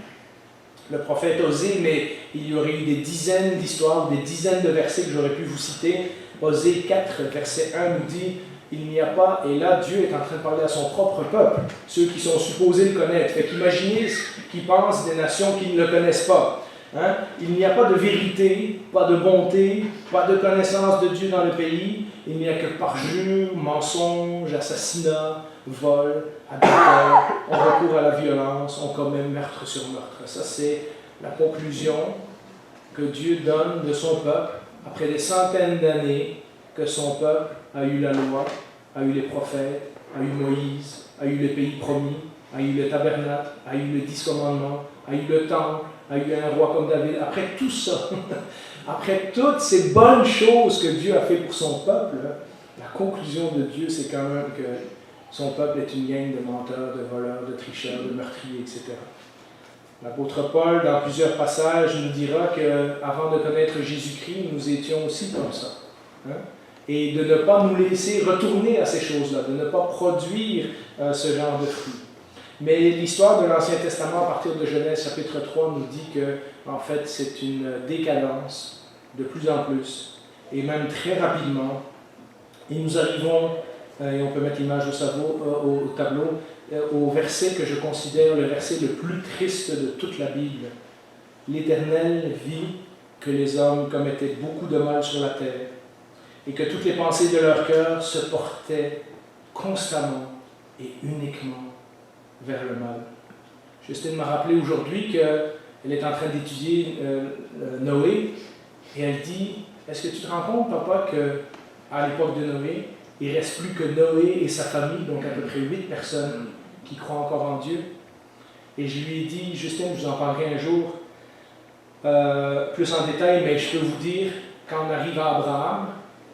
Le prophète Osée, mais il y aurait eu des dizaines d'histoires, des dizaines de versets que j'aurais pu vous citer. Osée 4, verset 1 nous dit « Il n'y a pas, et là Dieu est en train de parler à son propre peuple, ceux qui sont supposés le connaître. » Fait qu'imaginez ce qu'ils pensent des nations qui ne le connaissent pas. Hein? Il n'y a pas de vérité, pas de bonté, pas de connaissance de Dieu dans le pays. Il n'y a que parjure, mensonge, assassinat, vol, adultère, on recourt à la violence, on commet meurtre sur meurtre. Ça, c'est la conclusion que Dieu donne de son peuple après des centaines d'années que son peuple a eu la loi, a eu les prophètes, a eu Moïse, a eu les pays promis, a eu le tabernacle, a eu les 10 commandements, a eu le temple, a eu un roi comme David. Après tout ça, après toutes ces bonnes choses que Dieu a fait pour son peuple, la conclusion de Dieu, c'est quand même que son peuple est une gang de menteurs, de voleurs, de tricheurs, de meurtriers, etc. L'apôtre Paul, dans plusieurs passages, nous dira qu'avant de connaître Jésus-Christ, nous étions aussi comme ça. Hein? Et de ne pas nous laisser retourner à ces choses-là, de ne pas produire ce genre de fruits. Mais l'histoire de l'Ancien Testament, à partir de Genèse chapitre 3, nous dit que, en fait, c'est une décadence de plus en plus, et même très rapidement. Et nous arrivons, et on peut mettre l'image au tableau, au verset que je considère le verset le plus triste de toute la Bible. L'Éternel vit que les hommes commettaient beaucoup de mal sur la terre, et que toutes les pensées de leur cœur se portaient constamment et uniquement vers le mal. Justine m'a rappelé aujourd'hui qu'elle est en train d'étudier Noé, et elle dit, est-ce que tu te rends compte, papa, qu'à l'époque de Noé, il ne reste plus que Noé et sa famille, donc à peu près 8 personnes qui croient encore en Dieu. Et je lui ai dit, Justine, je vous en parlerai un jour, plus en détail, mais je peux vous dire, quand on arrive à Abraham,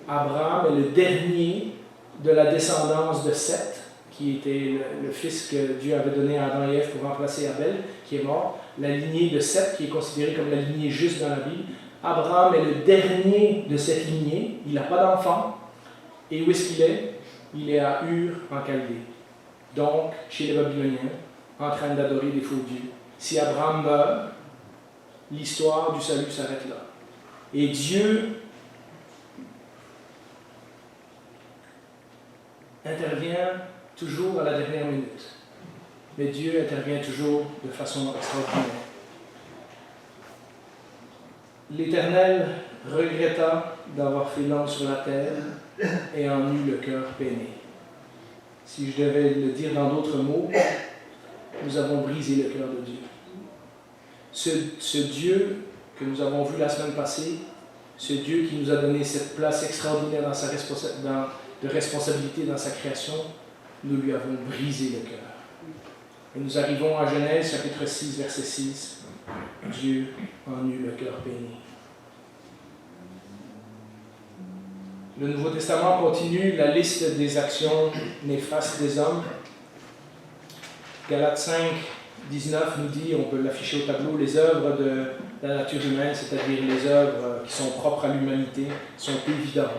Abraham est le dernier de la descendance de Seth, qui était le fils que Dieu avait donné à Adam et Ève pour remplacer Abel, qui est mort. La lignée de Seth, qui est considérée comme la lignée juste dans la Bible. Abraham est le dernier de cette lignée, il n'a pas d'enfant. Et où est-ce qu'il est? Il est à Ur, en Chaldée. Donc, chez les Babyloniens, en train d'adorer des faux dieux. Si Abraham meurt, l'histoire du salut s'arrête là. Et Dieu intervient toujours à la dernière minute. Mais Dieu intervient toujours de façon extraordinaire. L'Éternel regretta d'avoir fait l'homme sur la terre et en eut le cœur peiné. Si je devais le dire dans d'autres mots, nous avons brisé le cœur de Dieu. Ce Dieu que nous avons vu la semaine passée, ce Dieu qui nous a donné cette place extraordinaire dans de responsabilité dans sa création, nous lui avons brisé le cœur. Et nous arrivons à Genèse, chapitre 6, verset 6. Dieu en eut le cœur peiné. Le Nouveau Testament continue la liste des actions néfastes des hommes. Galates 5, 19 nous dit, on peut l'afficher au tableau, les œuvres de la nature humaine, c'est-à-dire les œuvres qui sont propres à l'humanité, sont évidentes.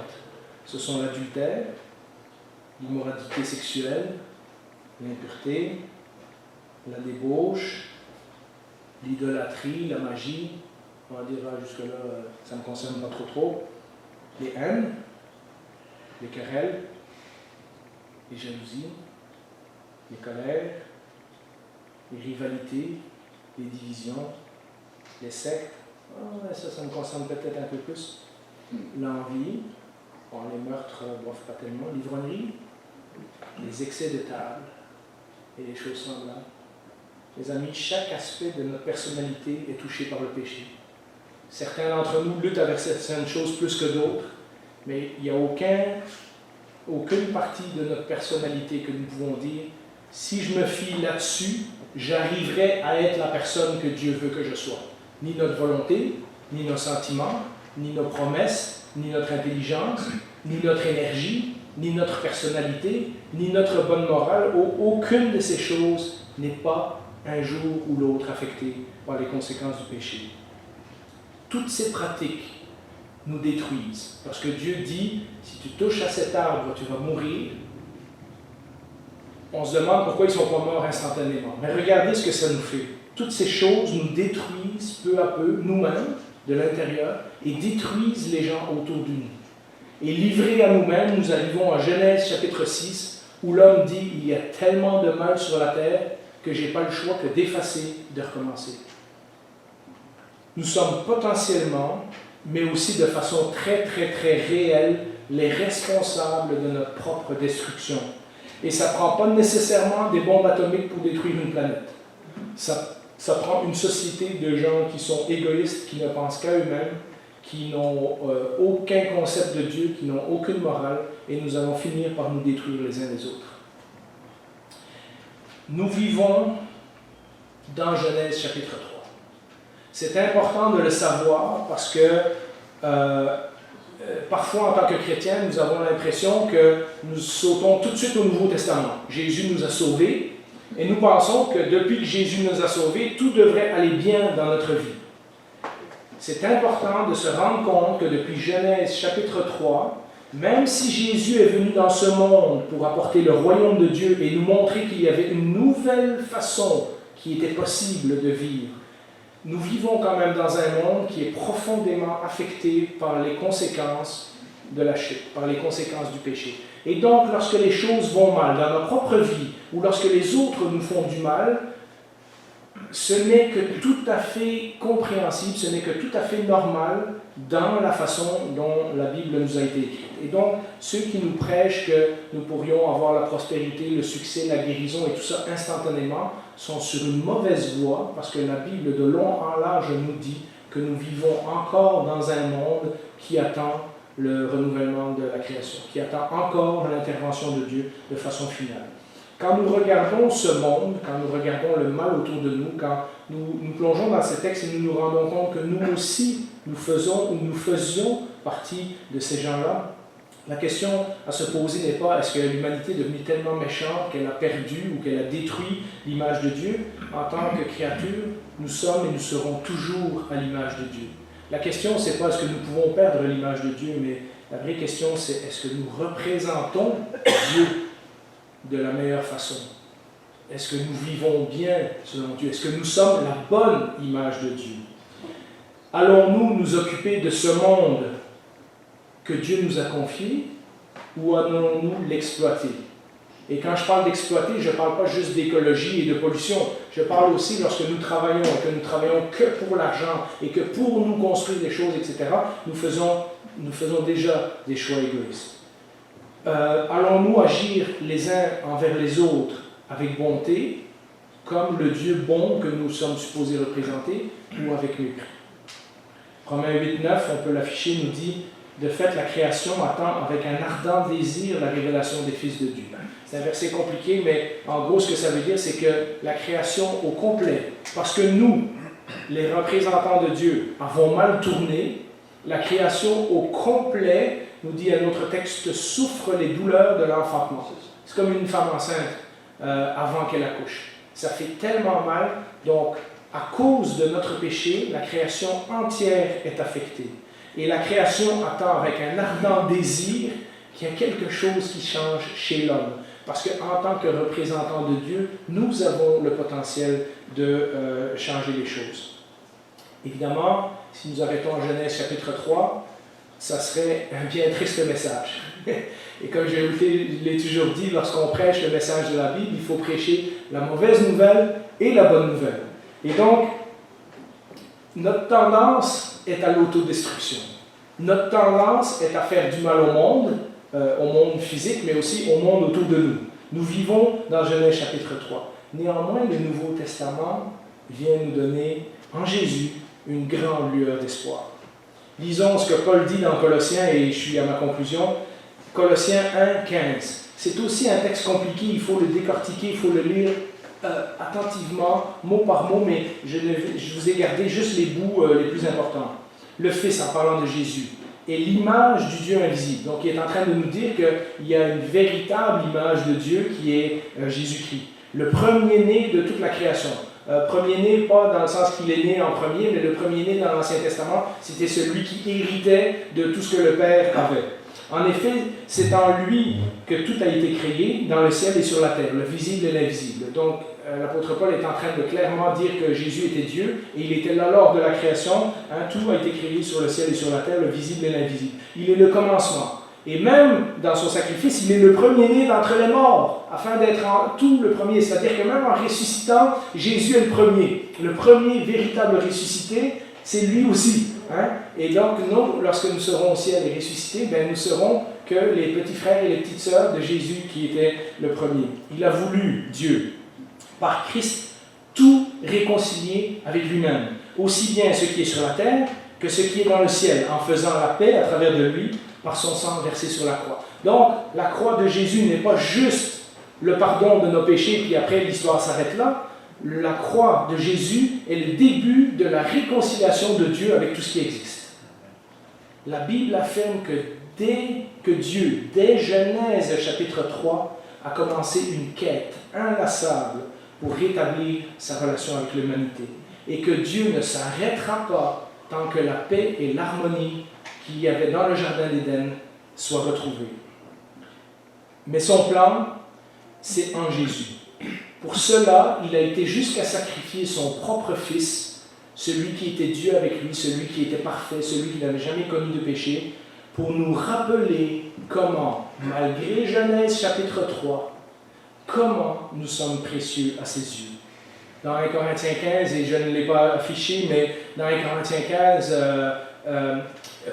Ce sont l'adultère, l'immoralité sexuelle, l'impureté, la débauche, l'idolâtrie, la magie, on va dire jusque-là, ça ne me concerne pas trop, les haines, les querelles, les jalousies, les colères, les rivalités, les divisions, les sectes, ça me concerne peut-être un peu plus, l'envie, les meurtres, pas tellement, l'ivrognerie, les excès de table et les choses semblables. Les amis, chaque aspect de notre personnalité est touché par le péché. Certains d'entre nous luttent avec certaines choses plus que d'autres, mais il n'y a aucune partie de notre personnalité que nous pouvons dire, si je me fie là-dessus, j'arriverai à être la personne que Dieu veut que je sois. Ni notre volonté, ni nos sentiments, ni nos promesses, ni notre intelligence, ni notre énergie, ni notre personnalité, ni notre bonne morale. Aucune de ces choses n'est pas un jour ou l'autre affectée par les conséquences du péché. Toutes ces pratiques nous détruisent. Parce que Dieu dit, si tu touches à cet arbre, tu vas mourir. On se demande pourquoi ils ne sont pas morts instantanément. Mais regardez ce que ça nous fait. Toutes ces choses nous détruisent peu à peu, nous-mêmes, de l'intérieur, et détruisent les gens autour de nous. Et livrés à nous-mêmes, nous arrivons à Genèse chapitre 6, où l'homme dit, il y a tellement de mal sur la terre que je n'ai pas le choix que d'effacer, de recommencer. Nous sommes potentiellement, mais aussi de façon très, très, très réelle, les responsables de notre propre destruction. Et ça ne prend pas nécessairement des bombes atomiques pour détruire une planète. Ça prend une société de gens qui sont égoïstes, qui ne pensent qu'à eux-mêmes, qui n'ont aucun concept de Dieu, qui n'ont aucune morale, et nous allons finir par nous détruire les uns les autres. Nous vivons dans Genèse chapitre 3. C'est important de le savoir parce que parfois, en tant que chrétiens, nous avons l'impression que nous sautons tout de suite au Nouveau Testament. Jésus nous a sauvés et nous pensons que depuis que Jésus nous a sauvés, tout devrait aller bien dans notre vie. C'est important de se rendre compte que depuis Genèse chapitre 3, même si Jésus est venu dans ce monde pour apporter le royaume de Dieu et nous montrer qu'il y avait une nouvelle façon qui était possible de vivre, nous vivons quand même dans un monde qui est profondément affecté par les conséquences de la chute, par les conséquences du péché. Et donc, lorsque les choses vont mal dans notre propre vie, ou lorsque les autres nous font du mal, ce n'est que tout à fait compréhensible, ce n'est que tout à fait normal dans la façon dont la Bible nous a été écrite. Et donc, ceux qui nous prêchent que nous pourrions avoir la prospérité, le succès, la guérison et tout ça instantanément, sont sur une mauvaise voie, parce que la Bible de long en large nous dit que nous vivons encore dans un monde qui attend le renouvellement de la création, qui attend encore l'intervention de Dieu de façon finale. Quand nous regardons ce monde, quand nous regardons le mal autour de nous, quand nous plongeons dans ces textes et nous nous rendons compte que nous aussi, nous faisions partie de ces gens-là, la question à se poser n'est pas est-ce que l'humanité est devenue tellement méchante qu'elle a perdu ou qu'elle a détruit l'image de Dieu. En tant que créature, nous sommes et nous serons toujours à l'image de Dieu. La question, c'est pas est-ce que nous pouvons perdre l'image de Dieu, mais la vraie question, c'est est-ce que nous représentons Dieu de la meilleure façon? Est-ce que nous vivons bien selon Dieu? Est-ce que nous sommes la bonne image de Dieu? Allons-nous nous occuper de ce monde que Dieu nous a confié ou allons-nous l'exploiter? Et quand je parle d'exploiter, je ne parle pas juste d'écologie et de pollution. Je parle aussi lorsque nous travaillons et que nous travaillons que pour l'argent et que pour nous construire des choses, etc., nous faisons déjà des choix égoïstes. Allons-nous agir les uns envers les autres avec bonté, comme le Dieu bon que nous sommes supposés représenter, ou avec mépris? Romains 8,9, on peut l'afficher, nous dit « De fait, la création attend avec un ardent désir la révélation des fils de Dieu. » C'est un verset compliqué, mais en gros, ce que ça veut dire, c'est que la création au complet, parce que nous, les représentants de Dieu, avons mal tourné, la création au complet, nous dit un autre texte, souffre les douleurs de l'enfantement. C'est comme une femme enceinte avant qu'elle accouche. Ça fait tellement mal, donc à cause de notre péché, la création entière est affectée. Et la création attend avec un ardent désir qu'il y a quelque chose qui change chez l'homme. parce qu'en tant que représentants de Dieu, nous avons le potentiel de changer les choses. Évidemment, si nous arrêtons en Genèse chapitre 3, ça serait un bien triste message. Et comme je l'ai toujours dit, lorsqu'on prêche le message de la Bible, il faut prêcher la mauvaise nouvelle et la bonne nouvelle. Et donc, notre tendance est à l'autodestruction. Notre tendance est à faire du mal au monde physique, mais aussi au monde autour de nous. Nous vivons dans Genèse chapitre 3. Néanmoins, le Nouveau Testament vient nous donner en Jésus une grande lueur d'espoir. Lisons ce que Paul dit dans Colossiens, et je suis à ma conclusion. Colossiens 1, 15. C'est aussi un texte compliqué, il faut le décortiquer, il faut le lire attentivement, mot par mot, mais je vous ai gardé juste les bouts les plus importants. Le Fils, en parlant de Jésus, est l'image du Dieu invisible. Donc, il est en train de nous dire qu'il y a une véritable image de Dieu qui est Jésus-Christ. Le premier-né de toute la création. Premier-né, pas dans le sens qu'il est né en premier, mais le premier-né dans l'Ancien Testament, c'était celui qui héritait de tout ce que le Père avait. En effet, c'est en lui que tout a été créé, dans le ciel et sur la terre, le visible et l'invisible. Donc, l'apôtre Paul est en train de clairement dire que Jésus était Dieu, et il était là lors de la création. Tout a été créé sur le ciel et sur la terre, le visible et l'invisible. Il est le commencement. Et même dans son sacrifice, il est le premier-né d'entre les morts, afin d'être en tout le premier. C'est-à-dire que même en ressuscitant, Jésus est le premier véritable ressuscité, c'est lui aussi. Et donc, nous, lorsque nous serons au ciel et ressuscités, nous serons que les petits frères et les petites sœurs de Jésus qui étaient le premier. Il a voulu, Dieu, par Christ, tout réconcilier avec lui-même, aussi bien ce qui est sur la terre que ce qui est dans le ciel, en faisant la paix à travers de lui, par son sang versé sur la croix. Donc, la croix de Jésus n'est pas juste le pardon de nos péchés, puis après l'histoire s'arrête là. La croix de Jésus est le début de la réconciliation de Dieu avec tout ce qui existe. La Bible affirme que dès que Dieu, dès Genèse chapitre 3, a commencé une quête inlassable pour rétablir sa relation avec l'humanité, et que Dieu ne s'arrêtera pas tant que la paix et l'harmonie qu'il y avait dans le jardin d'Éden soient retrouvées. Mais son plan, c'est en Jésus. Pour cela, il a été jusqu'à sacrifier son propre Fils, celui qui était Dieu avec lui, celui qui était parfait, celui qui n'avait jamais connu de péché, pour nous rappeler comment, malgré Genèse chapitre 3, comment nous sommes précieux à ses yeux. Dans 1 Corinthiens 15, et je ne l'ai pas affiché, mais dans 1 Corinthiens 15,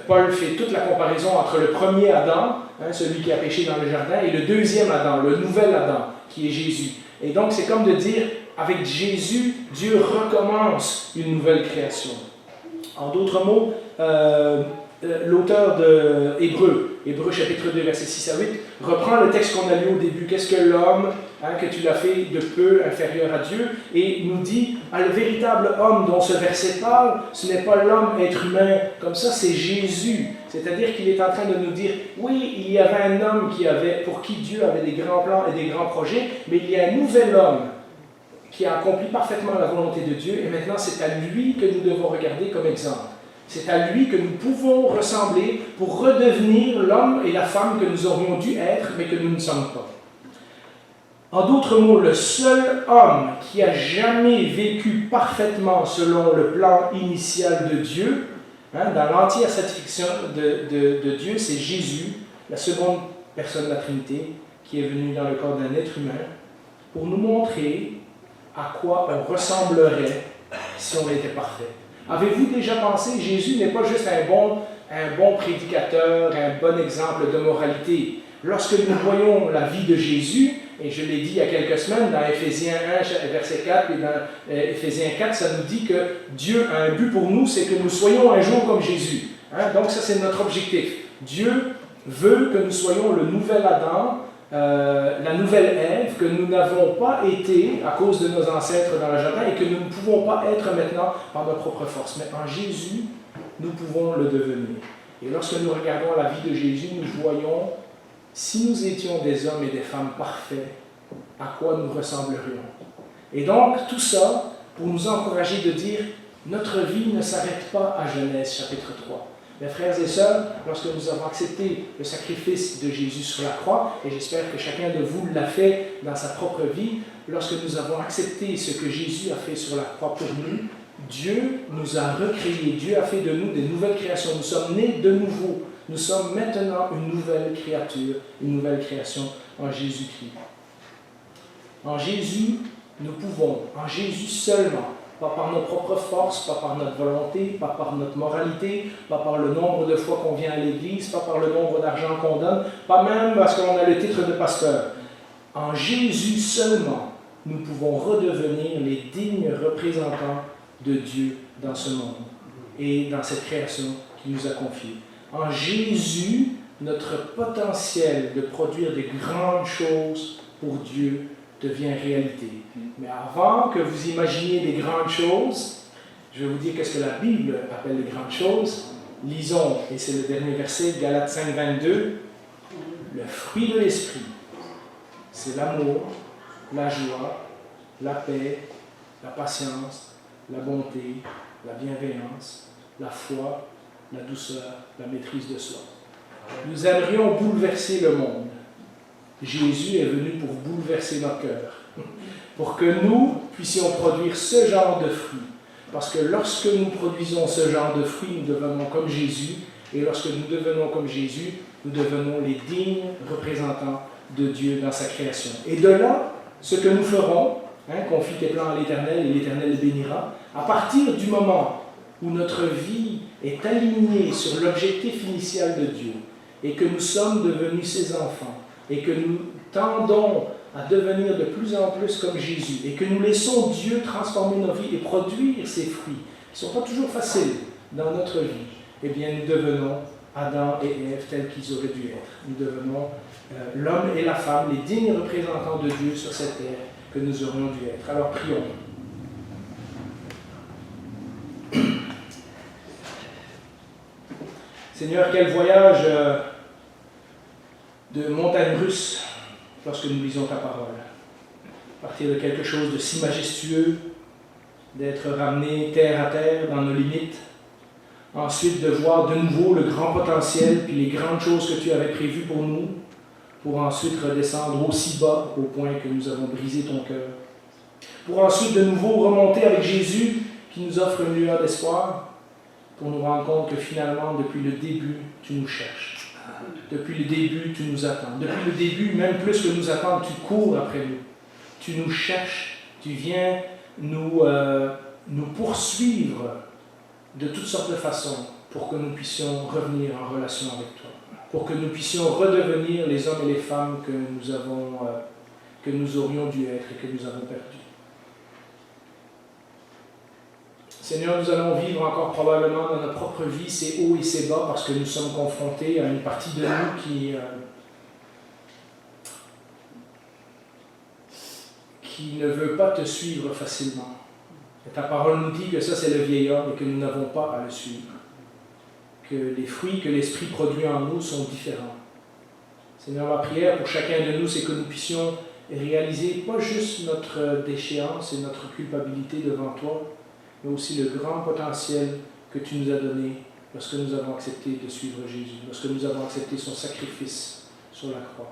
Paul fait toute la comparaison entre le premier Adam, celui qui a péché dans le jardin, et le deuxième Adam, le nouvel Adam, qui est Jésus. Et donc, c'est comme de dire, avec Jésus, Dieu recommence une nouvelle création. En d'autres mots, l'auteur de Hébreux chapitre 2, versets 6 à 8, reprend le texte qu'on a lu au début. Qu'est-ce que l'homme, que tu l'as fait de peu inférieur à Dieu, et nous dit, le véritable homme dont ce verset parle, ce n'est pas l'homme, être humain comme ça, c'est Jésus. C'est-à-dire qu'il est en train de nous dire, oui, il y avait un homme pour qui Dieu avait des grands plans et des grands projets, mais il y a un nouvel homme qui a accompli parfaitement la volonté de Dieu, et maintenant c'est à lui que nous devons regarder comme exemple. C'est à lui que nous pouvons ressembler pour redevenir l'homme et la femme que nous aurions dû être, mais que nous ne sommes pas. En d'autres mots, le seul homme qui a jamais vécu parfaitement selon le plan initial de Dieu, dans l'entière satisfaction de Dieu, c'est Jésus, la seconde personne de la Trinité, qui est venu dans le corps d'un être humain, pour nous montrer à quoi on ressemblerait si on était parfait. Avez-vous déjà pensé, Jésus n'est pas juste un bon prédicateur, un bon exemple de moralité. Lorsque nous voyons la vie de Jésus, et je l'ai dit il y a quelques semaines, dans Éphésiens 1, verset 4, et dans Éphésiens 4, ça nous dit que Dieu a un but pour nous, c'est que nous soyons un jour comme Jésus. Donc ça, c'est notre objectif. Dieu veut que nous soyons le nouvel Adam, la nouvelle Ève, que nous n'avons pas été à cause de nos ancêtres dans le jardin et que nous ne pouvons pas être maintenant par notre propre force. Mais en Jésus, nous pouvons le devenir. Et lorsque nous regardons la vie de Jésus, nous voyons, si nous étions des hommes et des femmes parfaits, à quoi nous ressemblerions. Et donc, tout ça pour nous encourager de dire, notre vie ne s'arrête pas à Genèse chapitre 3. Mes frères et sœurs, lorsque nous avons accepté le sacrifice de Jésus sur la croix, et j'espère que chacun de vous l'a fait dans sa propre vie, lorsque nous avons accepté ce que Jésus a fait sur la croix pour nous, Dieu nous a recréés, Dieu a fait de nous des nouvelles créations. Nous sommes nés de nouveau. Nous sommes maintenant une nouvelle créature, une nouvelle création en Jésus-Christ. En Jésus, nous pouvons, en Jésus seulement, pas par nos propres forces, pas par notre volonté, pas par notre moralité, pas par le nombre de fois qu'on vient à l'église, pas par le nombre d'argent qu'on donne, pas même parce qu'on a le titre de pasteur. En Jésus seulement, nous pouvons redevenir les dignes représentants de Dieu dans ce monde et dans cette création qu'il nous a confiée. En Jésus, notre potentiel de produire des grandes choses pour Dieu devient réalité. Mais avant que vous imaginiez des grandes choses, je vais vous dire qu'est-ce que la Bible appelle les grandes choses. Lisons, et c'est le dernier verset, Galates 5, 22. Le fruit de l'esprit, c'est l'amour, la joie, la paix, la patience, la bonté, la bienveillance, la foi, la douceur, la maîtrise de soi. Nous aimerions bouleverser le monde. Jésus est venu pour bouleverser nos cœurs, pour que nous puissions produire ce genre de fruits. Parce que lorsque nous produisons ce genre de fruits, nous devenons comme Jésus, et lorsque nous devenons comme Jésus, nous devenons les dignes représentants de Dieu dans sa création. Et de là, ce que nous ferons, confie tes plans à l'Éternel et l'Éternel les bénira, à partir du moment où notre vie est alignée sur l'objectif initial de Dieu, et que nous sommes devenus ses enfants, et que nous tendons à devenir de plus en plus comme Jésus, et que nous laissons Dieu transformer nos vies et produire ses fruits, qui ne sont pas toujours faciles dans notre vie, eh bien nous devenons Adam et Ève tels qu'ils auraient dû être. Nous devenons l'homme et la femme, les dignes représentants de Dieu sur cette terre que nous aurions dû être. Alors prions. Seigneur, quel voyage de montagne russe lorsque nous lisons ta parole. Partir de quelque chose de si majestueux, d'être ramené terre à terre dans nos limites, ensuite de voir de nouveau le grand potentiel puis les grandes choses que tu avais prévues pour nous, pour ensuite redescendre aussi bas au point que nous avons brisé ton cœur, pour ensuite de nouveau remonter avec Jésus qui nous offre une lueur d'espoir, pour nous rendre compte que finalement, depuis le début, tu nous cherches. Depuis le début, tu nous attends. Depuis le début, même plus que nous attendre, tu cours après nous. Tu nous cherches, tu viens nous poursuivre de toutes sortes de façons pour que nous puissions revenir en relation avec toi. Pour que nous puissions redevenir les hommes et les femmes que nous aurions dû être et que nous avons perdu. Seigneur, nous allons vivre encore probablement dans notre propre vie ces hauts et ces bas parce que nous sommes confrontés à une partie de nous qui ne veut pas te suivre facilement. Et ta parole nous dit que ça c'est le vieil homme et que nous n'avons pas à le suivre. Que les fruits que l'Esprit produit en nous sont différents. Seigneur, ma prière pour chacun de nous, c'est que nous puissions réaliser pas juste notre déchéance et notre culpabilité devant toi, mais aussi le grand potentiel que tu nous as donné lorsque nous avons accepté de suivre Jésus, lorsque nous avons accepté son sacrifice sur la croix.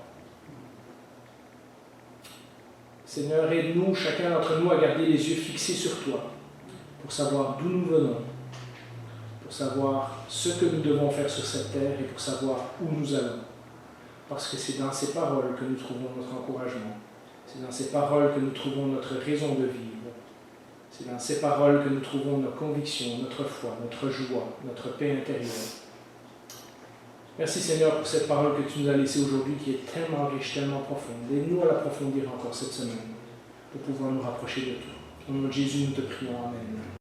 Seigneur, aide-nous, chacun d'entre nous, à garder les yeux fixés sur toi, pour savoir d'où nous venons, pour savoir ce que nous devons faire sur cette terre et pour savoir où nous allons. Parce que c'est dans ces paroles que nous trouvons notre encouragement. C'est dans ces paroles que nous trouvons notre raison de vivre. C'est dans ces paroles que nous trouvons nos convictions, notre foi, notre joie, notre paix intérieure. Merci Seigneur pour cette parole que tu nous as laissée aujourd'hui qui est tellement riche, tellement profonde. Aide-nous à l'approfondir encore cette semaine pour pouvoir nous rapprocher de toi. Au nom de Jésus, nous te prions. Amen.